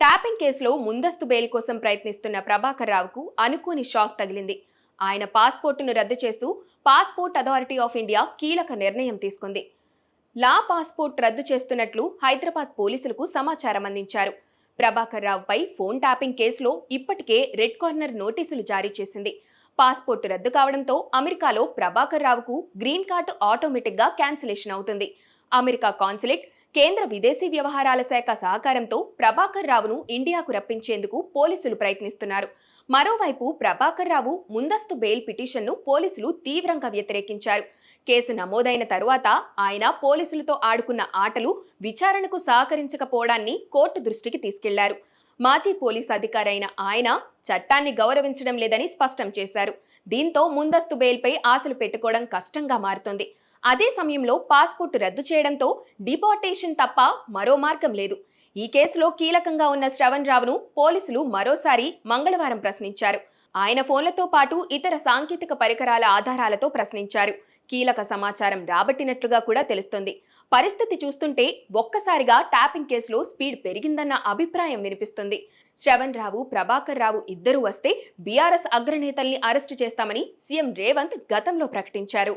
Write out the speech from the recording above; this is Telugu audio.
ట్యాపింగ్ కేసులో ముందస్తు బెయిల్ కోసం ప్రయత్నిస్తున్న ప్రభాకర్ రావుకు అనుకోని షాక్ తగిలింది. ఆయన పాస్పోర్టును రద్దు చేస్తూ పాస్పోర్ట్ అథారిటీ ఆఫ్ ఇండియా కీలక నిర్ణయం తీసుకుంది. పాస్పోర్ట్ రద్దు చేస్తున్నట్లు హైదరాబాద్ పోలీసులకు సమాచారం అందించారు. ప్రభాకర్ రావుపై ఫోన్ ట్యాపింగ్ కేసులో ఇప్పటికే రెడ్ కార్నర్ నోటీసులు జారీ చేసింది. పాస్పోర్టు రద్దు కావడంతో అమెరికాలో ప్రభాకర్ రావుకు గ్రీన్ కార్డు ఆటోమేటిక్గా క్యాన్సిలేషన్ అవుతుంది. అమెరికా కాన్సులేట్, కేంద్ర విదేశీ వ్యవహారాల శాఖ సహకారంతో ప్రభాకర్ రావును ఇండియాకు రప్పించేందుకు పోలీసులు ప్రయత్నిస్తున్నారు. మరోవైపు ప్రభాకర్ రావు ముందస్తు బెయిల్ పిటిషన్ను పోలీసులు తీవ్రంగా వ్యతిరేకించారు. కేసు నమోదైన తరువాత ఆయన పోలీసులతో ఆడుకున్న ఆటలు విచారణకు సహకరించకపోవడాన్ని కోర్టు దృష్టికి తీసుకెళ్లారు. మాజీ పోలీస్ అధికారైన ఆయన చట్టాన్ని గౌరవించడం లేదని స్పష్టం చేశారు. దీంతో ముందస్తు బెయిల్పై ఆశలు పెట్టుకోవడం కష్టంగా మారుతోంది. అదే సమయంలో పాస్పోర్టు రద్దు చేయడంతో డిపోర్టేషన్ తప్ప మరో మార్గం లేదు. ఈ కేసులో కీలకంగా ఉన్న శ్రవణ్ రావును పోలీసులు మరోసారి మంగళవారం ప్రశ్నించారు. ఆయన ఫోన్లతో పాటు ఇతర సాంకేతిక పరికరాల ఆధారాలతో ప్రశ్నించారు. కీలక సమాచారం రాబట్టినట్లుగా కూడా తెలుస్తోంది. పరిస్థితి చూస్తుంటే ఒక్కసారిగా ట్యాపింగ్ కేసులో స్పీడ్ పెరిగిందన్న అభిప్రాయం వినిపిస్తుంది. శ్రవణ్ రావు, ప్రభాకర్ రావు ఇద్దరూ వస్తే బీఆర్ఎస్ అగ్రనేతల్ని అరెస్టు చేస్తామని సీఎం రేవంత్ గతంలో ప్రకటించారు.